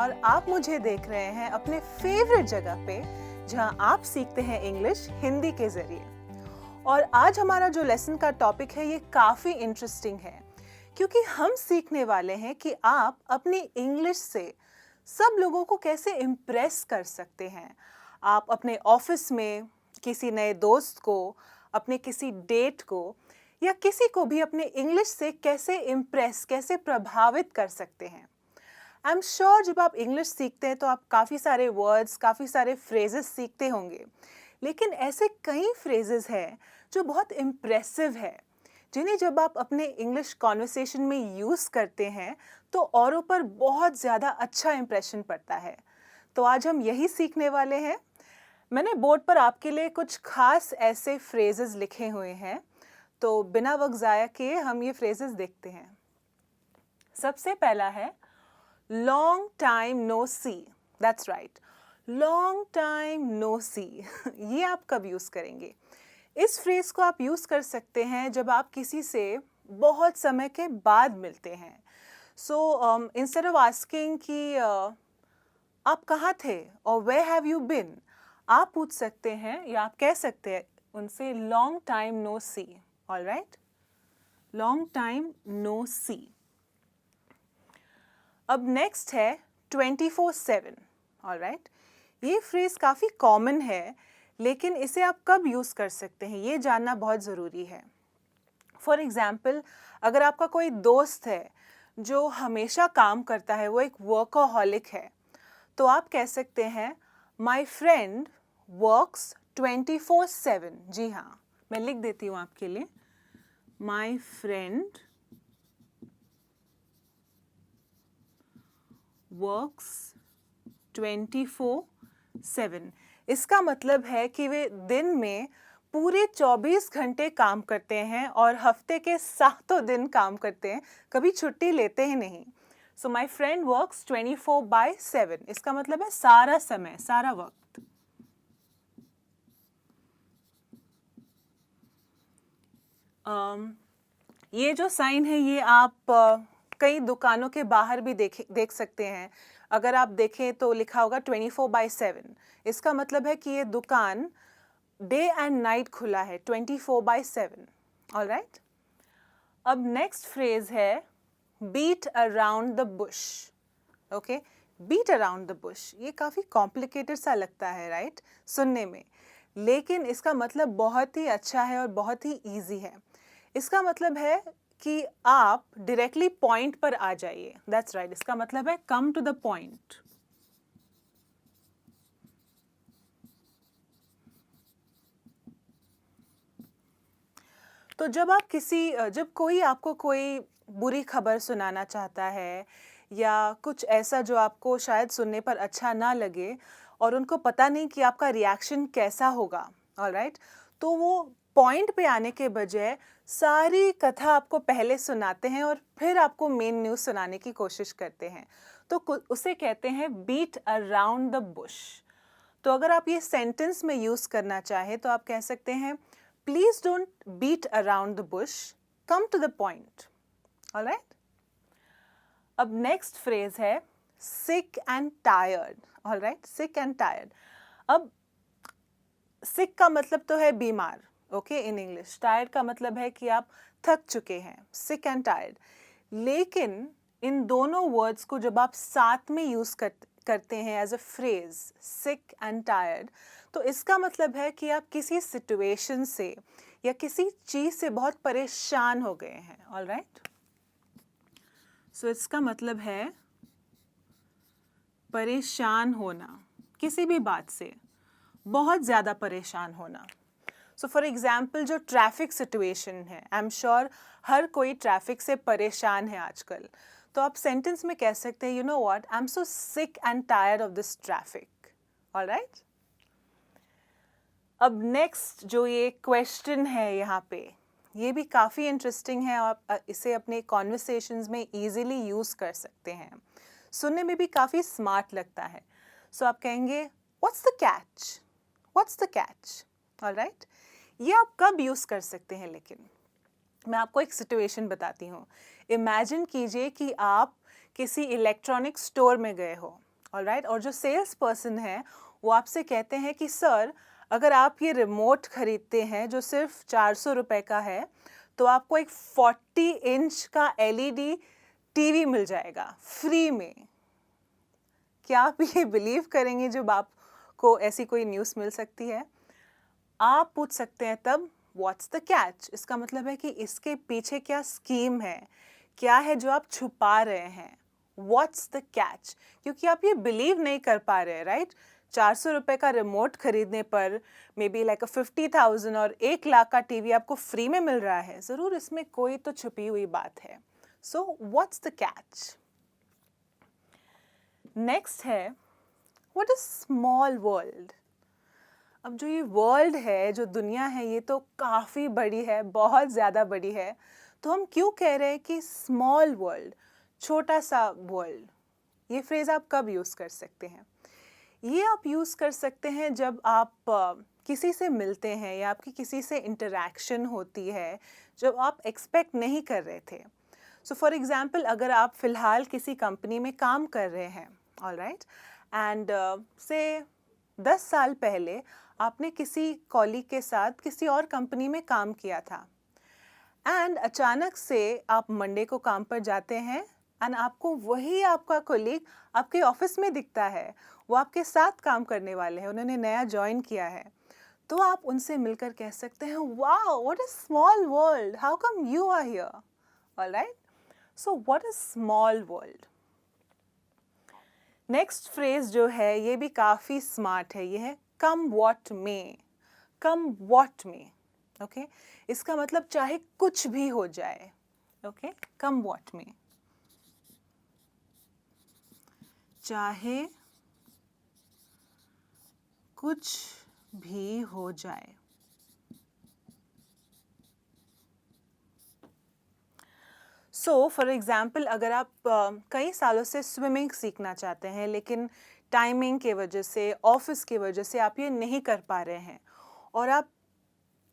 और आप मुझे देख रहे हैं अपने फेवरेट जगह पे जहां आप सीखते हैं इंग्लिश हिंदी के जरिए। और आज हमारा जो लेसन का टॉपिक है ये काफ़ी इंटरेस्टिंग है क्योंकि हम सीखने वाले हैं कि आप अपनी इंग्लिश से सब लोगों को कैसे इम्प्रेस कर सकते हैं। आप अपने ऑफिस में किसी नए दोस्त को, अपने किसी डेट को या किसी को भी अपने इंग्लिश से कैसे इम्प्रेस, कैसे प्रभावित कर सकते हैं। आई एम श्योर जब आप इंग्लिश सीखते हैं तो आप काफ़ी सारे वर्ड्स, काफ़ी सारे फ्रेजेस सीखते होंगे, लेकिन ऐसे कई फ्रेजेस हैं जो बहुत इम्प्रेसिव है, जिन्हें जब आप अपने इंग्लिश कॉन्वर्सेशन में यूज़ करते हैं तो औरों पर बहुत ज़्यादा अच्छा इम्प्रेशन पड़ता है। तो आज हम यही सीखने वाले हैं। मैंने बोर्ड पर आपके लिए कुछ खास ऐसे फ्रेजेस लिखे हुए हैं, तो बिना वक्त ज़ाया किए हम ये फ्रेजेस देखते हैं। सबसे पहला है long time no see. That's right, long time no see. ये आप कब यूज़ करेंगे? इस फ्रेज को आप यूज़ कर सकते हैं जब आप किसी से बहुत समय के बाद मिलते हैं। सो इंस्टेड ऑफ आस्किंग कि आप कहाँ थे और वेयर हैव यू बिन, आप पूछ सकते हैं या आप कह सकते हैं उनसे लॉन्ग टाइम नो सी। ऑलराइट, लॉन्ग टाइम नो सी। अब नेक्स्ट है 24/7। ऑलराइट, ये फ्रेज काफ़ी कॉमन है, लेकिन इसे आप कब यूज़ कर सकते हैं ये जानना बहुत ज़रूरी है। फॉर एग्ज़ाम्पल, अगर आपका कोई दोस्त है जो हमेशा काम करता है, वो एक वर्कaholic है, तो आप कह सकते हैं माई फ्रेंड वर्क्स 24/7। जी हाँ, मैं लिख देती हूँ आपके लिए, माई फ्रेंड वर्क्स 24/7। इसका मतलब है कि वे दिन में पूरे 24 घंटे काम करते हैं और हफ्ते के 7 दिन काम करते हैं, कभी छुट्टी लेते ही नहीं। सो माई फ्रेंड वर्क्स 24/7, इसका मतलब है सारा समय, सारा वक्त। ये जो साइन है ये आप कई दुकानों के बाहर भी देख सकते हैं। अगर आप देखें तो लिखा होगा 24/7। इसका मतलब है कि ये दुकान डे एंड नाइट खुला है, 24/7। ऑलराइट, अब नेक्स्ट फ्रेज है beat around the bush. Okay, beat around the bush, ये काफ़ी कॉम्प्लिकेटेड सा लगता है राइट सुनने में, लेकिन इसका मतलब बहुत ही अच्छा है और बहुत ही ईजी है। इसका मतलब है कि आप डायरेक्टली पॉइंट पर आ जाइए। दैट्स राइट, इसका मतलब है कम टू द पॉइंट। तो जब कोई आपको कोई बुरी खबर सुनाना चाहता है या कुछ ऐसा जो आपको शायद सुनने पर अच्छा ना लगे और उनको पता नहीं कि आपका रिएक्शन कैसा होगा, ऑलराइट, तो वो पॉइंट पे आने के बजाय सारी कथा आपको पहले सुनाते हैं और फिर आपको मेन न्यूज़ सुनाने की कोशिश करते हैं। तो उसे कहते हैं बीट अराउंड द बुश। तो अगर आप ये सेंटेंस में यूज़ करना चाहें तो आप कह सकते हैं please don't beat around the bush, come to the point. Alright, अब नेक्स्ट फ्रेज है sick and tired. Alright, sick and tired. अब सिक का मतलब तो है बीमार, ओके, इन इंग्लिश। टायर्ड का मतलब है कि आप थक चुके हैं, सिक एंड टायर्ड। लेकिन इन दोनों वर्ड्स को जब आप साथ में यूज़ करते हैं as a phrase, sick and tired, तो इसका मतलब है कि आप किसी सिचुएशन से या किसी चीज़ से बहुत परेशान हो गए हैं। ऑलराइट, सो इसका मतलब है परेशान होना, किसी भी बात से बहुत ज़्यादा परेशान होना। सो फॉर एग्ज़ाम्पल, जो ट्रैफिक सिचुएशन है, आई एम श्योर हर कोई ट्रैफिक से परेशान है आजकल, तो आप सेंटेंस में कह सकते हैं you know what, I am so sick and tired of this traffic. Alright, अब नेक्स्ट जो ये क्वेश्चन है यहाँ पे, ये भी काफ़ी इंटरेस्टिंग है और आप इसे अपने कॉन्वर्सेशंस में ईजिली यूज़ कर सकते हैं। सुनने में भी काफ़ी स्मार्ट लगता है। सो आप कहेंगे what's the catch, what's the catch. Alright, ये आप कब यूज़ कर सकते हैं? लेकिन मैं आपको एक सिचुएशन बताती हूँ। इमेजिन कीजिए कि आप किसी इलेक्ट्रॉनिक स्टोर में गए हो ऑलराइट। और जो सेल्स पर्सन है वो आपसे कहते हैं कि सर, अगर आप ये रिमोट खरीदते हैं जो सिर्फ 400 रुपये का है, तो आपको एक 40 इंच का LED टीवी मिल जाएगा फ्री में। क्या आप ये बिलीव करेंगे जब आपको ऐसी कोई न्यूज़ मिल सकती है? आप पूछ सकते हैं तब व्हाट्स द कैच? इसका मतलब है कि इसके पीछे क्या स्कीम है, क्या है जो आप छुपा रहे हैं। What's the catch? क्योंकि आप ये बिलीव नहीं कर पा रहे, राइट? 400 रुपये का रिमोट खरीदने पर मे बी लाइक 50,000 और 1 लाख का टीवी आपको फ्री में मिल रहा है। ज़रूर इसमें कोई तो छुपी हुई बात है। So what's the catch? Next है व्हाट इज स्मॉल वर्ल्ड? अब जो ये वर्ल्ड है, जो दुनिया है, ये तो काफ़ी बड़ी है, बहुत ज़्यादा बड़ी है। तो हम क्यों कह रहे हैं कि स्मॉल वर्ल्ड, छोटा सा वर्ल्ड? ये फ्रेज़ आप कब यूज़ कर सकते हैं? ये आप यूज़ कर सकते हैं जब आप किसी से मिलते हैं या आपकी किसी से इंटरेक्शन होती है जब आप एक्सपेक्ट नहीं कर रहे थे। सो फॉर एग्ज़ाम्पल, अगर आप फ़िलहाल किसी कंपनी में काम कर रहे हैं, ऑलराइट, एंड से 10 साल पहले आपने किसी कॉलीग के साथ किसी और कंपनी में काम किया था, एंड अचानक से आप मंडे को काम पर जाते हैं एंड आपको वही आपका कॉलीग आपके ऑफिस में दिखता है। वो आपके साथ काम करने वाले हैं, उन्होंने नया ज्वाइन किया है। तो आप उनसे मिलकर कह सकते हैं, wow what is small world, how come you are here? Alright, so what is small world? Next phrase जो है ये भी काफ़ी स्मार्ट है, ये है कम वॉट में। कम वॉट में, ओके? इसका मतलब चाहे कुछ भी हो जाए, ओके? कम वॉट में, चाहे कुछ भी हो जाए। सो फॉर एग्ज़ाम्पल, अगर आप कई सालों से स्विमिंग सीखना चाहते हैं लेकिन टाइमिंग के वजह से, ऑफिस की वजह से आप ये नहीं कर पा रहे हैं, और आप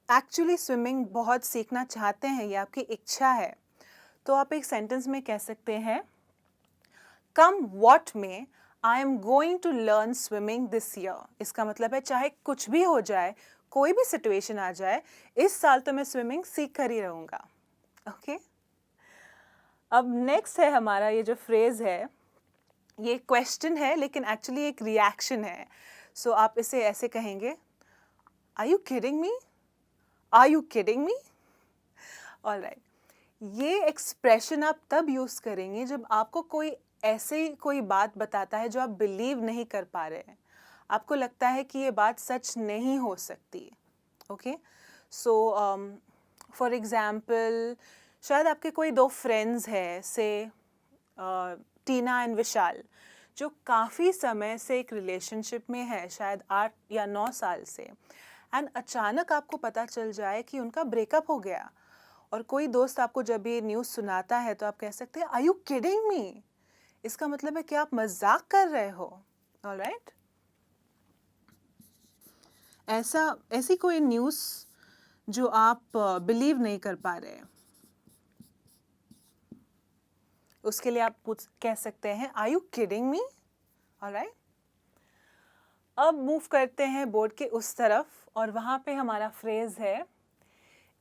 एक्चुअली स्विमिंग बहुत सीखना चाहते हैं, ये आपकी इच्छा है, तो आप एक सेंटेंस में कह सकते हैं, come what may I am going to learn swimming this year. इसका मतलब है चाहे कुछ भी हो जाए, कोई भी सिचुएशन आ जाए, इस साल तो मैं स्विमिंग सीख कर ही रहूँगा, ओके? अब नेक्स्ट है हमारा ये जो फ्रेज़ है, ये क्वेश्चन है लेकिन एक्चुअली एक रिएक्शन है। सो आप इसे ऐसे कहेंगे, are you kidding me? Are you kidding me? Alright, ये एक्सप्रेशन आप तब यूज़ करेंगे जब आपको कोई ऐसे कोई बात बताता है जो आप बिलीव नहीं कर पा रहे हैं, आपको लगता है कि ये बात सच नहीं हो सकती, ओके? सो फॉर एग्ज़ाम्पल, शायद आपके कोई 2 फ्रेंड्स हैं, से टीना एंड विशाल, जो काफ़ी समय से एक रिलेशनशिप में है, शायद 8 या 9 साल से, एंड अचानक आपको पता चल जाए कि उनका ब्रेकअप हो गया, और कोई दोस्त आपको जब ये न्यूज़ सुनाता है तो आप कह सकते हैं, आर यू किडिंग मी? इसका मतलब है कि आप मजाक कर रहे हो, ऑलराइट? ऐसी कोई न्यूज़ जो आप बिलीव नहीं कर पा रहे हैं, उसके लिए आप कह सकते हैं, are you kidding me? Alright, अब मूव करते हैं बोर्ड के उस तरफ, और वहाँ पे हमारा फ्रेज़ है,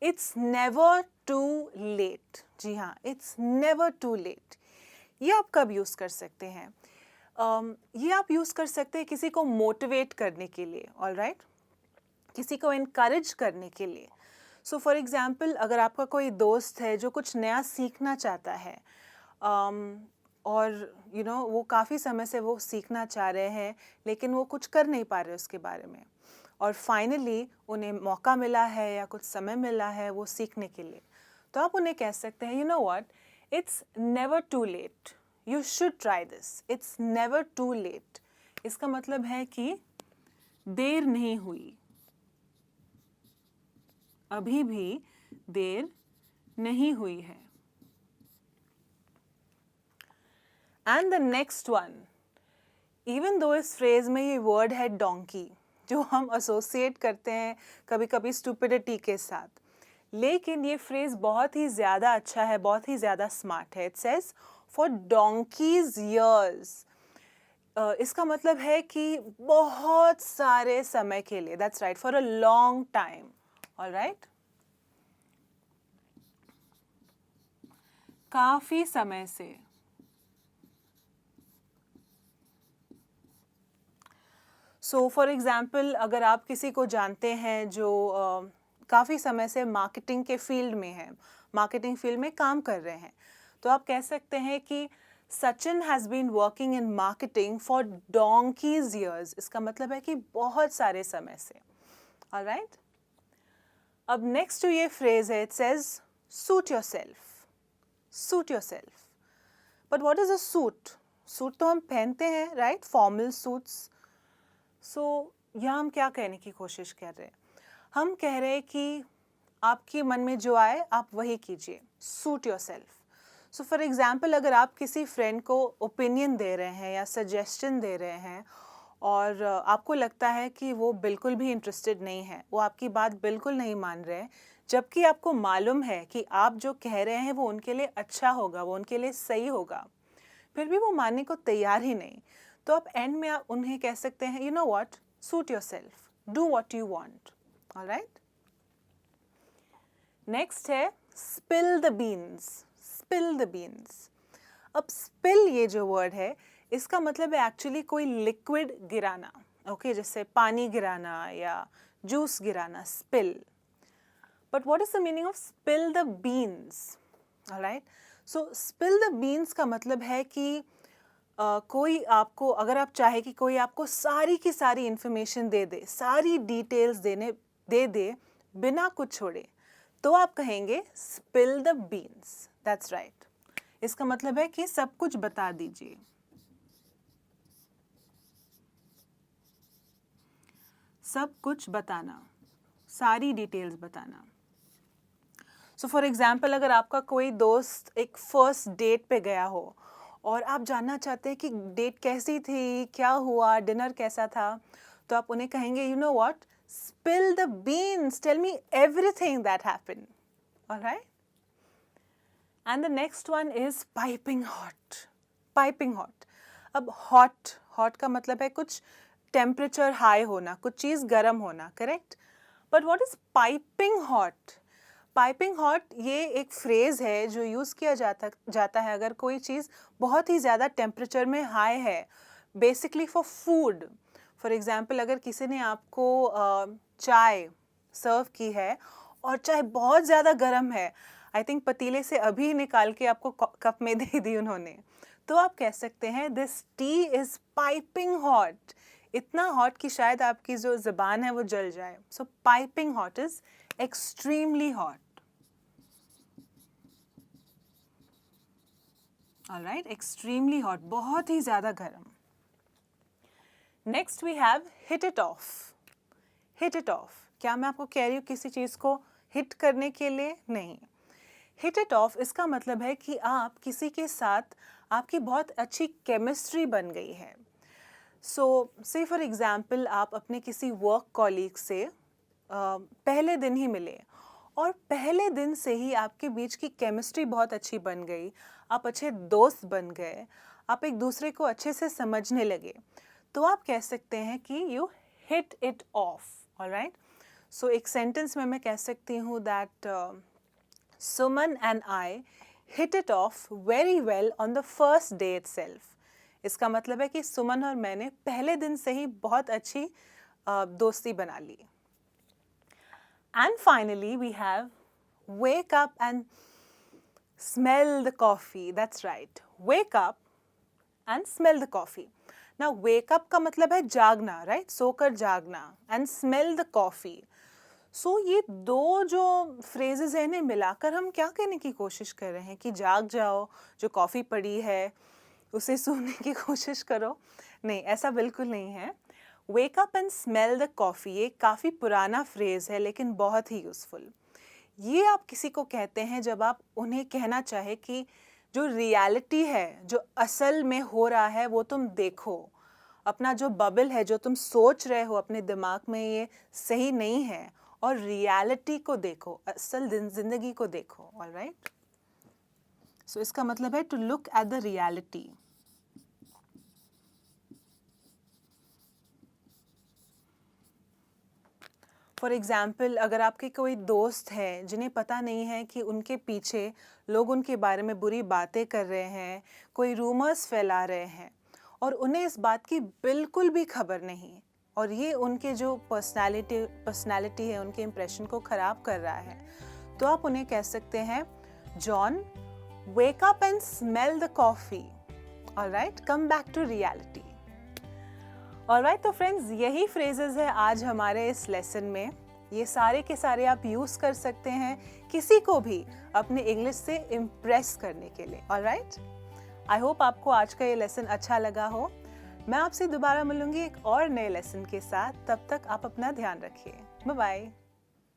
इट्स नेवर टू लेट। जी हाँ, इट्स नेवर टू लेट। ये आप कब यूज़ कर सकते हैं? ये आप यूज़ कर सकते हैं किसी को मोटिवेट करने के लिए, ऑलराइट? किसी को इनकरेज करने के लिए। सो फॉर एग्ज़ाम्पल, अगर आपका कोई दोस्त है जो कुछ नया सीखना चाहता है, और वो काफ़ी समय से वो सीखना चाह रहे हैं लेकिन वो कुछ कर नहीं पा रहे उसके बारे में, और फाइनली उन्हें मौका मिला है या कुछ समय मिला है वो सीखने के लिए, तो आप उन्हें कह सकते हैं, you know what, it's never too late, you should try this, it's never too late. इसका मतलब है कि देर नहीं हुई, अभी भी देर नहीं हुई है। And the next one, even though इस फ्रेज में ये वर्ड है डोंकी, जो हम एसोसिएट करते हैं कभी कभी स्टुपिडिटी के साथ, लेकिन ये फ्रेज बहुत ही ज़्यादा अच्छा है, बहुत ही ज़्यादा स्मार्ट है। It says for donkey's years, इसका मतलब है कि बहुत सारे समय के लिए, that's right, for a long time, alright, काफी समय से। सो फॉर एग्जाम्पल, अगर आप किसी को जानते हैं जो काफ़ी समय से मार्केटिंग के फील्ड में है, मार्केटिंग फील्ड में काम कर रहे हैं, तो आप कह सकते हैं कि Sachin has been working in marketing for donkey's years. इसका मतलब है कि बहुत सारे समय से, ऑलराइट। अब नेक्स्ट जो ये फ्रेज है, it says suit your self, suit your self. But what is a suit? Suit तो हम पहनते हैं, राइट, फॉर्मल सूट्स। सो यहाँ हम क्या कहने की कोशिश कर रहे हैं? हम कह रहे हैं कि आपके मन में जो आए आप वही कीजिए, suit your self. So for example, अगर आप किसी फ्रेंड को ओपिनियन दे रहे हैं या सजेशन दे रहे हैं और आपको लगता है कि वो बिल्कुल भी इंटरेस्टेड नहीं है, वो आपकी बात बिल्कुल नहीं मान रहे हैं, जबकि आपको मालूम है कि आप जो कह रहे हैं वो उनके लिए अच्छा होगा, वो उनके लिए सही होगा, फिर भी वो मानने को तैयार ही नहीं, तो आप एंड में आप उन्हें कह सकते हैं, you know what, suit yourself, do what you want, alright. Next है spill the beans, spill the beans. अब स्पिल ये जो वर्ड है, इसका मतलब है एक्चुअली कोई लिक्विड गिराना, ओके, जैसे पानी गिराना या जूस गिराना, spill. But what is the meaning of spill the beans? Alright, so spill the beans का मतलब है कि कोई आपको, अगर आप चाहे कि कोई आपको सारी की सारी इंफॉर्मेशन दे दे, सारी डिटेल्स दे दे बिना कुछ छोड़े, तो आप कहेंगे spill the beans, that's right. इसका मतलब है कि सब कुछ बता दीजिए। सब कुछ बताना, सारी डिटेल्स बताना। सो फॉर एग्जाम्पल, अगर आपका कोई दोस्त एक फर्स्ट डेट पे गया हो और आप जानना चाहते हैं कि डेट कैसी थी, क्या हुआ, डिनर कैसा था, तो आप उन्हें कहेंगे, you know what, spill the beans, tell me everything that happened, alright. And the next one is piping hot, piping hot. अब हॉट, हॉट का मतलब है कुछ टेम्परेचर हाई होना, कुछ चीज़ गर्म होना, correct. But what is piping hot? Piping hot ये एक फ्रेज़ है जो यूज़ किया जाता है अगर कोई चीज़ बहुत ही ज़्यादा टेम्परेचर में हाई है, basically for food. For example, अगर किसी ने आपको चाय सर्व की है और चाय बहुत ज़्यादा गर्म है, आई थिंक पतीले से अभी निकाल के आपको कप में दे दी उन्होंने, तो आप कह सकते हैं this tea is piping hot, इतना हॉट कि शायद आपकी जो ज़बान है वो जल जाए। So piping hot is extremely hot, all right, extremely hot, बहुत ही ज़्यादा गर्म। Next we have hit it off, hit it off। क्या मैं आपको कह रही हूँ किसी चीज़ को हिट करने के लिए? नहीं। hit it off इसका मतलब है कि आप किसी के साथ, आपकी बहुत अच्छी केमिस्ट्री बन गई है। सो से फॉर एग्जाम्पल, आप अपने किसी वर्क कॉलीग से पहले दिन ही मिले और पहले दिन से ही आपके बीच की केमिस्ट्री बहुत अच्छी बन गई, आप अच्छे दोस्त बन गए, आप एक दूसरे को अच्छे से समझने लगे, तो आप कह सकते हैं कि you hit it off, alright. So एक सेंटेंस में मैं कह सकती हूँ that Suman and I hit it off very well on the first day itself. इसका मतलब है कि सुमन और मैंने पहले दिन से ही बहुत अच्छी दोस्ती बना ली। And finally, we have wake up and smell the coffee. That's right. Wake up and smell the coffee. Now, wake up का मतलब है जागना, right? सोकर जागना. And smell the coffee. So, ये दो जो phrases हैं इन्हें मिलाकर हम क्या कहने की कोशिश कर रहे हैं कि जाग जाओ, जो कॉफ़ी पड़ी है उसे सूंघने की कोशिश करो। नहीं, ऐसा बिल्कुल नहीं है। Wake up and smell the coffee ये काफ़ी पुराना फ्रेज़ है लेकिन बहुत ही यूज़फुल। ये आप किसी को कहते हैं जब आप उन्हें कहना चाहे कि जो रियलिटी है, जो असल में हो रहा है वो तुम देखो, अपना जो बबल है, जो तुम सोच रहे हो अपने दिमाग में, ये सही नहीं है, और रियलिटी को देखो, असल ज़िंदगी को देखो, ऑलराइट। सो इसका मतलब है to look at the reality. For example, अगर आपके कोई दोस्त है जिन्हें पता नहीं है कि उनके पीछे लोग उनके बारे में बुरी बातें कर रहे हैं, कोई रूमर्स फैला रहे हैं और उन्हें इस बात की बिल्कुल भी खबर नहीं, और ये उनके जो पर्सनालिटी है, उनके इम्प्रेशन को ख़राब कर रहा है, तो आप उन्हें कह सकते हैं, John, wake up and smell the coffee. Alright, come back to reality. Alright, तो फ्रेंड्स, यही फ्रेजेस है आज हमारे इस लेसन में। ये सारे के सारे आप यूज़ कर सकते हैं किसी को भी अपने इंग्लिश से इम्प्रेस करने के लिए। Alright? आई होप आपको आज का ये लेसन अच्छा लगा हो। मैं आपसे दोबारा मिलूंगी एक और नए लेसन के साथ। तब तक आप अपना ध्यान रखिए। Bye bye.